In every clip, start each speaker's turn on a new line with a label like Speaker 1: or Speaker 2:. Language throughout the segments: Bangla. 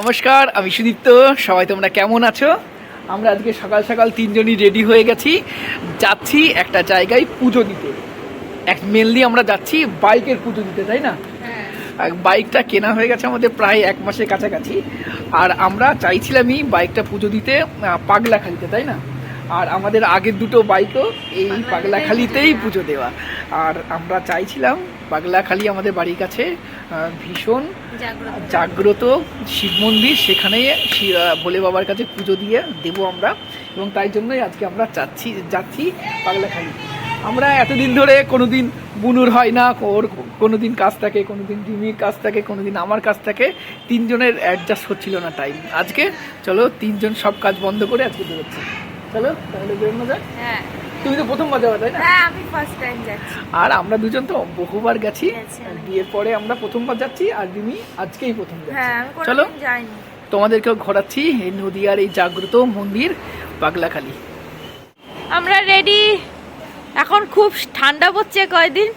Speaker 1: নমস্কার, আমি সুদীপ্ত। সবাই তোমরা কেমন আছো? আমরা আজকে সকাল সকাল তিনজনই রেডি হয়ে গেছি, যাচ্ছি একটা জায়গায় পুজো দিতে। মেনলি আমরা যাচ্ছি বাইকের পুজো দিতে, তাই না? বাইকটা কেনা হয়ে গেছে আমাদের প্রায় 1 মাসের কাছাকাছি। আর আমরা চাইছিলামই বাইকটা পুজো দিতে পাগলাখালিতে, তাই না? আর আমাদের আগের দুটো বাইকও এই পাগলাখালিতেই পুজো দেওয়া। আর আমরা চাইছিলাম পাগলাখালি আমাদের বাড়ির কাছে ভীষণ জাগ্রত শিব মন্দির, সেখানে ভোলে বাবার কাছে পুজো দিয়ে দেবো আমরা। এবং তাই জন্যই আজকে আমরা যাচ্ছি পাগলাখালি। আমরা এতদিন ধরে কোনোদিন বুনুর হয় না, ওর কোনোদিন কাজ থাকে, কোনোদিন রিমির কাজ থাকে, কোনোদিন আমার কাজ থাকে, তিনজনের অ্যাডজাস্ট হচ্ছিল না টাইম। আজকে চলো তিনজন সব কাজ বন্ধ করে আজকে বেরোচ্ছি। চলো তাহলে বেরোনো যাক। হ্যাঁ, তুমি তো প্রথমবার যাবে, তাই না?
Speaker 2: হ্যাঁ, আমি ফার্স্ট টাইম যাচ্ছি।
Speaker 1: আর আমরা দুজন তো বহুবার গেছি, বিয়ের পরে আমরা প্রথমবার যাচ্ছি, আর রিমি আজকেই প্রথম যাচ্ছি।
Speaker 2: হ্যাঁ,
Speaker 1: চলো
Speaker 2: যাইনি,
Speaker 1: তোমাদেরকেও ঘোরাচ্ছি এই নদীয়ার এই জাগ্রত মন্দির পাগলাখালি।
Speaker 2: আমরা রেডি। এখন খুব ঠান্ডা পড়ছে কয়দিন,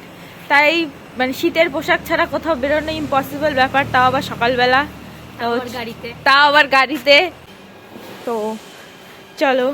Speaker 2: তাই মানে শীতের পোশাক ছাড়া কোথাও বেরোনো ইম্পসিবল ব্যাপার, তাও আবার সকালবেলা, তাও আবার গাড়িতে। তো চলো।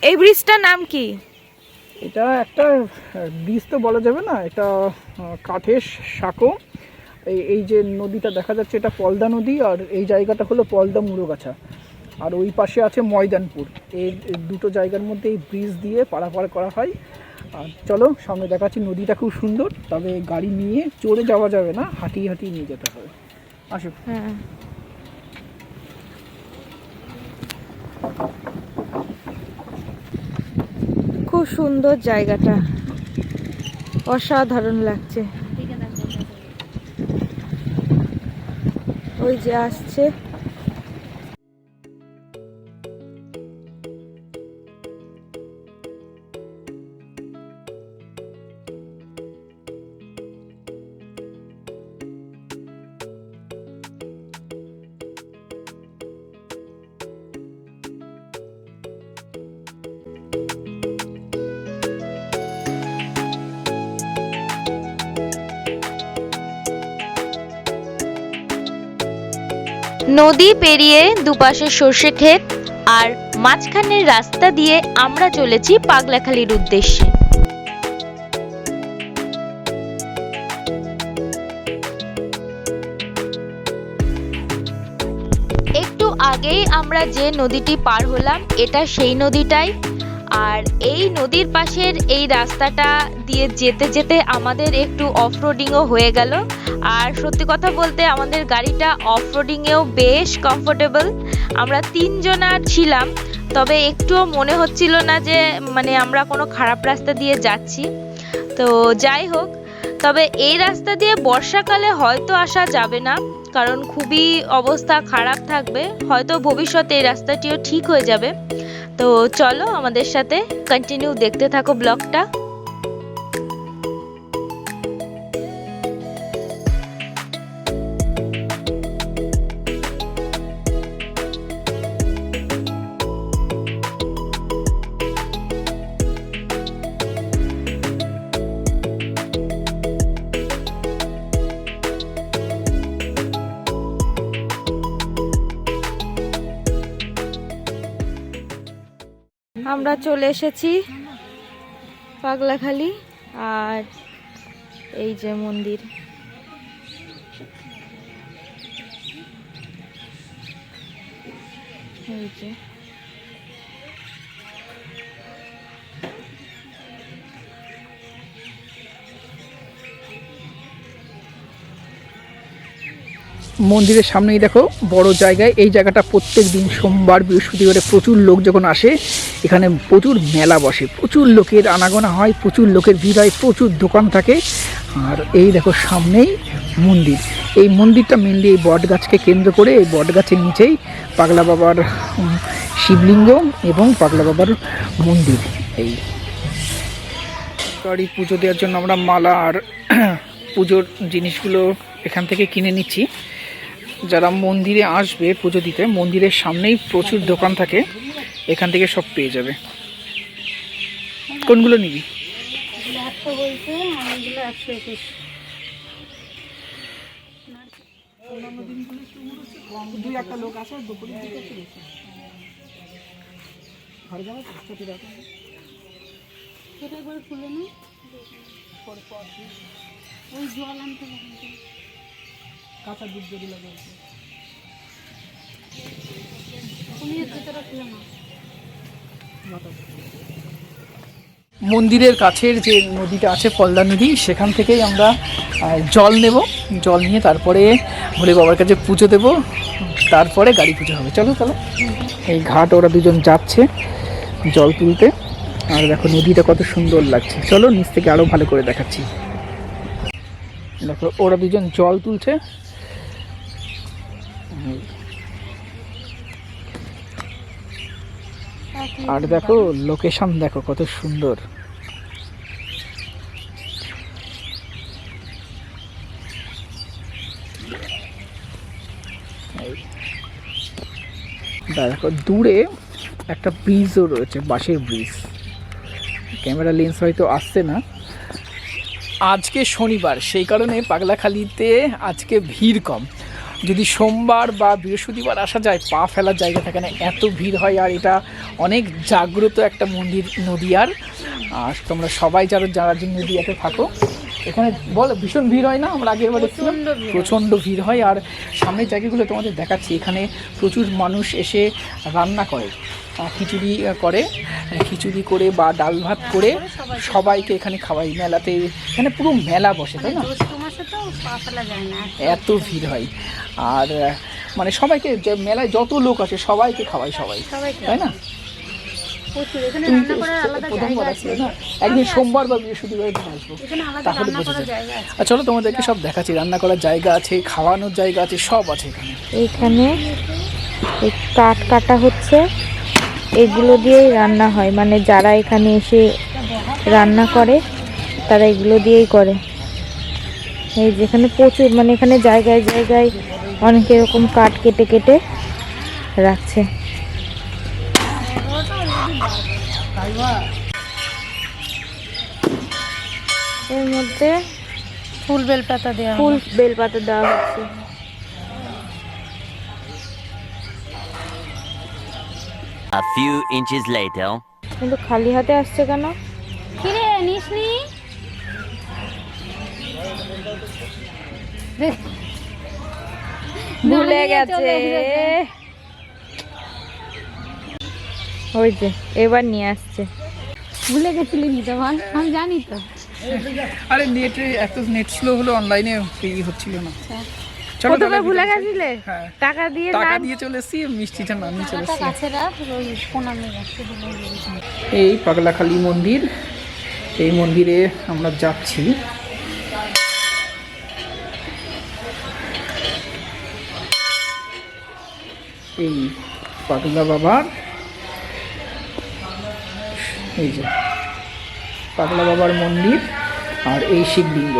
Speaker 2: এই ব্রিজটার নাম কি?
Speaker 1: এটা একটা ব্রিজ তো বলা যাবে না, এটা কাঠের সাঁকো। এই যে নদীটা দেখা যাচ্ছে, এটা পলদা নদী, আর এই জায়গাটা হলো পলদা মুড়োগাছা, আর ওই পাশে আছে ময়দানপুর। এই দুটো জায়গার মধ্যে এই ব্রিজ দিয়ে পারাপার করা হয়। আর চলো সামনে দেখাচ্ছি, নদীটা খুব সুন্দর, তবে গাড়ি নিয়ে চড়ে যাওয়া যাবে না, হাঁটিয়ে হাঁটিয়ে নিয়ে যেতে হবে। আসো।
Speaker 2: হ্যাঁ, খুব সুন্দর জায়গাটা, অসাধারণ লাগছে। ওই যে আসছে।
Speaker 3: নদী পেরিয়ে দুপাশে সর্ষে ক্ষেত, আর মাঝখানের রাস্তা দিয়ে আমরা চলেছি পাগলাখালির উদ্দেশ্যে। একটু আগেই আমরা যে নদীটি পার হলাম, এটা সেই নদীটাই। আর এই নদীর পাশের এই রাস্তাটা দিয়ে যেতে যেতে আমাদের একটু অফরোডিংও হয়ে গেল। আর সত্যি কথা বলতে আমাদের গাড়িটা অফরোডিংয়েও বেশ কমফোর্টেবল। আমরা 3 জন আর ছিলাম, তবে একটুও মনে হচ্ছিল না যে মানে আমরা কোনো খারাপ রাস্তা দিয়ে যাচ্ছি। তো যাই হোক, তবে এই রাস্তা দিয়ে বর্ষাকালে হয়তো আসা যাবে না, কারণ খুবই অবস্থা খারাপ থাকবে। হয়তো ভবিষ্যতে এই রাস্তাটিও ঠিক হয়ে যাবে। তো চলো আমাদের সাথে কন্টিনিউ দেখতে থাকো ব্লগটা।
Speaker 2: আমরা চলে এসেছি পাগলাখালি। আর এই যে মন্দির, এই যে
Speaker 1: মন্দিরের সামনেই দেখো বড় জায়গায়, এই জায়গাটা প্রত্যেক দিন সোমবার বৃহস্পতিবারে প্রচুর লোক যখন আসে এখানে প্রচুর মেলা বসে, প্রচুর লোকের আনাগোনা হয়, প্রচুর লোকের ভিড় হয়, প্রচুর দোকান থাকে। আর এই দেখো সামনেই মন্দির, এই মন্দিরটা মেনলি এই বট গাছকে কেন্দ্র করে, এই বট গাছের নিচেই পাগলা বাবার শিবলিঙ্গ এবং পাগলা বাবার মন্দির। এই গাড়ি পুজো দেওয়ার জন্য আমরা মালা আর পুজোর জিনিসগুলো এখান থেকে কিনে নিচ্ছি। যারা মন্দিরে আসবে পুজো দিতে, মন্দিরের সামনেই প্রচুর দোকান থাকে, এখান থেকে সব পেয়ে যাবে। কোনগুলো নিবি? কাঁচা দুধ যদি লাগে মন্দিরের কাছের যে নদীটা আছে পলদা নদী, সেখান থেকেই আমরা জল নেব, জল নিয়ে তারপরে ভোলে বাবার কাছে পুজো দেব, তারপরে গাড়ি পুজো হবে। চলো চলো, এই ঘাট ওরা দুজন যাচ্ছে জল তুলতে। আর দেখো নদীটা কত সুন্দর লাগছে, চলো নিচ থেকে আরো ভালো করে দেখাচ্ছি। দেখো ওরা দুজন জল তুলছে, আর দেখো লোকেশন দেখো কত সুন্দর। দেখো দূরে একটা ব্রিজও রয়েছে, বাঁশের ব্রিজ। ক্যামেরা লেন্স হয়তো আসছে না, আজকে শনিবার সেই কারণে পাগলাখালিতে আজকে ভিড় কম। যদি সোমবার বা বৃহস্পতিবার আসা যায় পা ফেলার জায়গা থাকে না, এত ভিড় হয়। আর এটা অনেক জাগ্রত একটা মন্দির নদীয়ার। আর তোমরা সবাই যারা নদীয়াতে থাকো, এখানে বল ভীষণ ভিড় হয় না? আমরা আগের বার দেখছিলাম প্রচণ্ড ভিড় হয়। আর সামনের জায়গাগুলো তোমাদের দেখাচ্ছি, এখানে প্রচুর মানুষ এসে রান্না করে, খিচুড়ি করে, খিচুড়ি করে বা ডাল ভাত করে সবাইকে এখানে খাওয়াই। মেলাতে এখানে পুরো মেলা বসে, তাই না? এত ভিড় হয়। আর মানে সবাইকে, মেলায় যত লোক আছে সবাইকে খাওয়াই, সবাই, তাই না? একদিন সোমবার বা বৃহস্পতিবার আসবো, তাহলে বোঝা যায়। আর চলো তোমাদেরকে সব দেখাচ্ছি, রান্না করার জায়গা আছে, খাওয়ানোর জায়গা আছে, সব আছে এখানে।
Speaker 2: এইখানে কাঠ কাটা হচ্ছে, এগুলো দিয়েই রান্না হয়। মানে যারা এখানে এসে রান্না করে তারা এগুলো দিয়েই করে। এই যেখানে প্রচুর, মানে এখানে জায়গায় জায়গায় অনেক এরকম কাঠ কেটে কেটে রাখছে। এর মধ্যে ফুল বেলপাতা দেওয়া হচ্ছে।
Speaker 4: A few inches later.
Speaker 2: কিন্তু খালি হাতে আসছে কেন?
Speaker 3: কিরে নিসনি?
Speaker 2: ভুলে গেছে। ওই যে এবার নিয়ে আসছে।
Speaker 3: ভুলে গেছিলি নিতে বল, আমি জানি তো।
Speaker 1: আরে নেট স্লো হলো, অনলাইনে হচ্ছিল না।
Speaker 2: চলো তুমি ভুলে গেছিলে? টাকা দিয়ে
Speaker 1: চলে এসেছি, মিষ্টিটা নামিয়ে চলে এসেছি।
Speaker 3: কাছেরা
Speaker 1: এই পাগলাখালী মন্দির, এই মন্দিরে আমরা যাচ্ছি। এই পাগলা বাবার, এই যে পাগলা বাবার মন্দির আর এই শিবলিঙ্গ,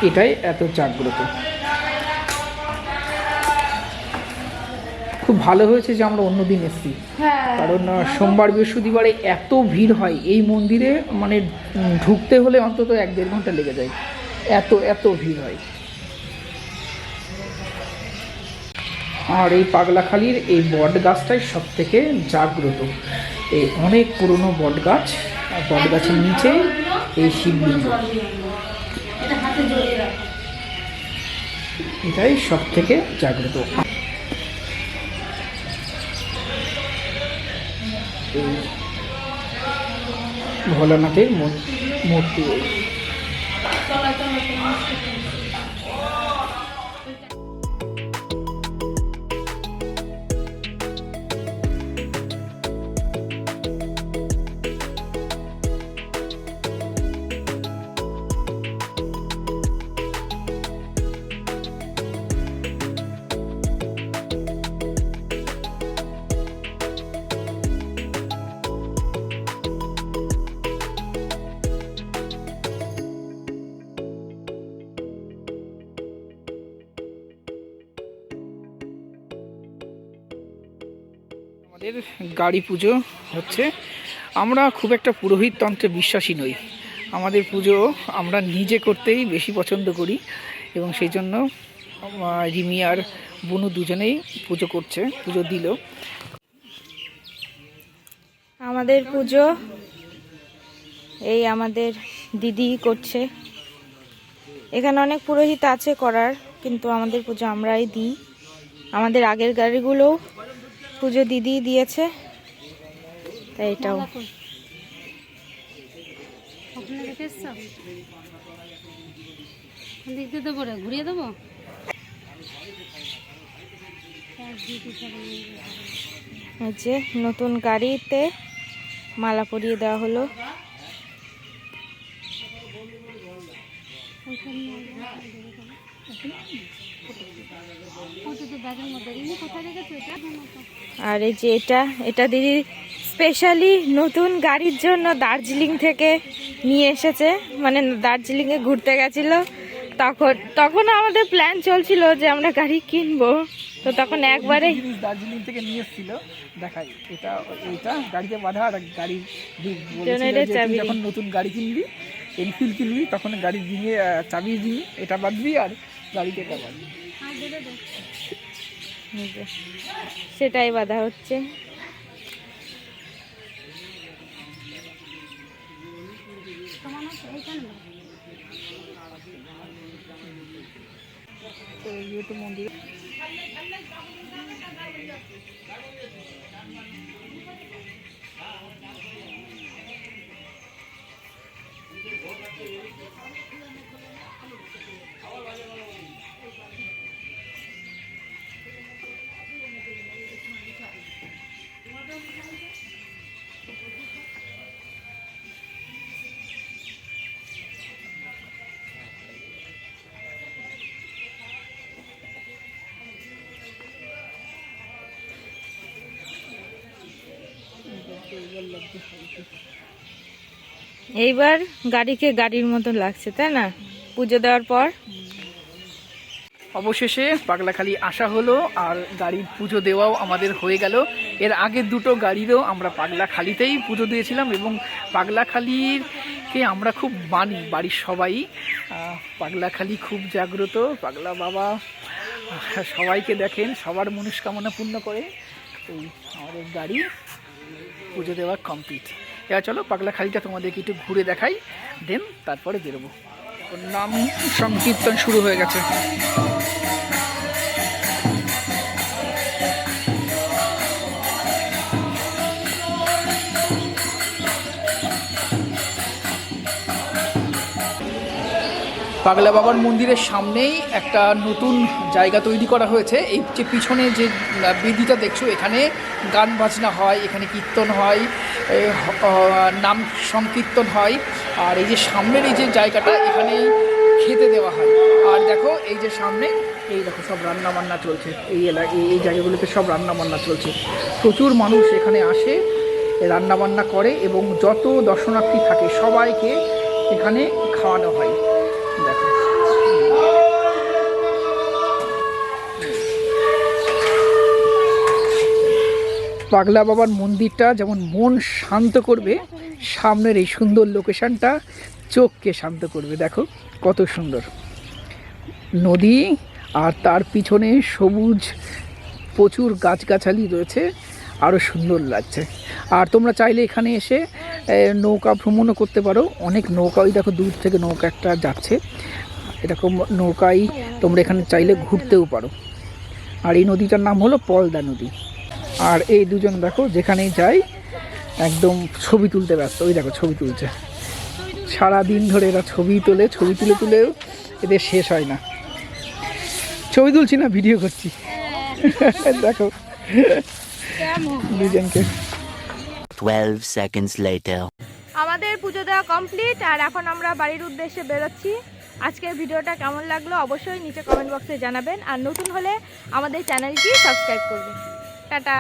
Speaker 1: এটাই এত জাগ্রত। খুব ভালো হয়েছে যে আমরা অন্যদিন এসেছি, কারণ সোমবার বৃহস্পতিবারে এত ভিড় হয় এই মন্দিরে, মানে ঢুকতে হলে অন্তত 1-1.5 ঘন্টা লেগে যায়, এত ভিড় হয়। আর এই পাগলাখালীর এই বট গাছটাই সব থেকে জাগ্রত। এই অনেক পুরনো বট গাছ, বট গাছের নিচে এই শিবলিঙ্গ। এটাই সব থেকে জাগ্রত। ভোলানাথের মূর্তি। আমাদের গাড়ি পুজো হচ্ছে। আমরা খুব একটা পুরোহিত তন্ত্রে বিশ্বাসী নই। আমাদের পুজো আমরা নিজে করতেই বেশি পছন্দ করি এবং সেই জন্য রিমি আর বুনু দুজনেই পুজো করছে, পুজো দিল।
Speaker 2: আমাদের পুজো এই আমাদের দিদি করছে। এখানে অনেক পুরোহিত আছে করার, কিন্তু আমাদের পুজো আমরাই দিই। আমাদের আগের গাড়িগুলোও পুজো দিদি দিয়েছে, তাই এটাও।
Speaker 5: ঘুরিয়ে দেবো।
Speaker 2: এই যে নতুন গাড়িতে মালা পরিয়ে দেওয়া হলো। আর এই যে এটা দিদি স্পেশালি নতুন গাড়ির জন্য দার্জিলিং থেকে নিয়ে এসেছে, মানে দার্জিলিংয়ে ঘুরতে গেছিল, তখন আমাদের প্ল্যান চলছিল যে আমরা গাড়ি কিনবো, তো তখন একবারে
Speaker 1: দার্জিলিং থেকে নিয়ে এসেছিল। দেখাই, এটা গাড়িতে বাঁধা, আর গাড়ি যখন নতুন গাড়ি কিনবি, এনফিল্ড কিনবি, তখন গাড়ি দিয়ে চাবি দিবি, এটা বাঁধবি আর গাড়িতে এটা বাঁধবি।
Speaker 2: সেটাই বাঁধা হচ্ছে।
Speaker 1: মন্দির
Speaker 2: এইবার গাড়িকে গাড়ির মতো লাগছে, তাই না, পুজো দেওয়ার পর।
Speaker 1: অবশেষে পাগলাখালি আসা হলো আর গাড়ির পুজো দেওয়াও আমাদের হয়ে গেল। এর আগে দুটো গাড়িরও আমরা পাগলাখালিতেই পুজো দিয়েছিলাম এবং পাগলাখালিকে আমরা খুব মানি, বাড়ির সবাই। পাগলাখালি খুব জাগ্রত, পাগলা বাবা সবাইকে দেখেন, সবার মনস্কামনা পূর্ণ করে। এই আমাদের গাড়ি পুজো দেওয়া কমপ্লিট। এবার চলো পাগলাখালিটা তোমাদেরকে একটু ঘুরে দেখাই, দেন তারপরে বেরোবো। নাম সংকীর্তন শুরু হয়ে গেছে। পাগলা বাবার মন্দিরের সামনেই একটা নতুন জায়গা তৈরি করা হয়েছে। এই যে পিছনে যে বেদিটা দেখছো, এখানে গান বাজনা হয়, এখানে কীর্তন হয়, নাম সংকীর্তন হয়। আর এই যে সামনের এই যে জায়গাটা, এখানে খেতে দেওয়া হয়। আর দেখো এই যে সামনে, এই দেখো সব রান্না বান্না চলছে। এই জায়গাগুলোতে সব রান্না বান্না চলছে। প্রচুর মানুষ এখানে আসে, রান্না বান্না করে এবং যত দর্শনার্থী থাকে সবাইকে এখানে খাওয়ানো হয়। দেখো পাগলা বাবার মন্দিরটা যেমন মন শান্ত করবে, সামনের এই সুন্দর লোকেশনটা চোখকে শান্ত করবে। দেখো কত সুন্দর নদী, আর তার পিছনে সবুজ প্রচুর গাছগাছালি রয়েছে, আরও সুন্দর লাগছে। আর তোমরা চাইলে এখানে এসে নৌকা ভ্রমণও করতে পারো। অনেক নৌকা, ওই দেখো দূর থেকে নৌকা একটা যাচ্ছে। এরকম নৌকায় তোমরা এখানে চাইলে ঘুরতেও পারো। আর এই নদীটার নাম হলো পলদা নদী। আর এই দুজন দেখো যেখানেই যাই একদম ছবি তুলতে ব্যস্ত। ওই দেখো ছবি তুলছে, সারাদিন ধরে এরা ছবি তোলে, ছবি তুলে তুলেও এদের শেষ হয় না। ছবি তুলছি না, ভিডিও করছি। দেখো দুজনকে।
Speaker 4: 12 seconds later.
Speaker 2: আমাদের পুজো দেওয়া কমপ্লিট, আর এখন আমরা বাড়ির উদ্দেশ্যে বেরোচ্ছি। আজকের ভিডিওটা কেমন লাগলো অবশ্যই নিচে কমেন্ট বক্সে জানাবেন, আর নতুন হলে আমাদের চ্যানেলটি সাবস্ক্রাইব করবেন। টাটা।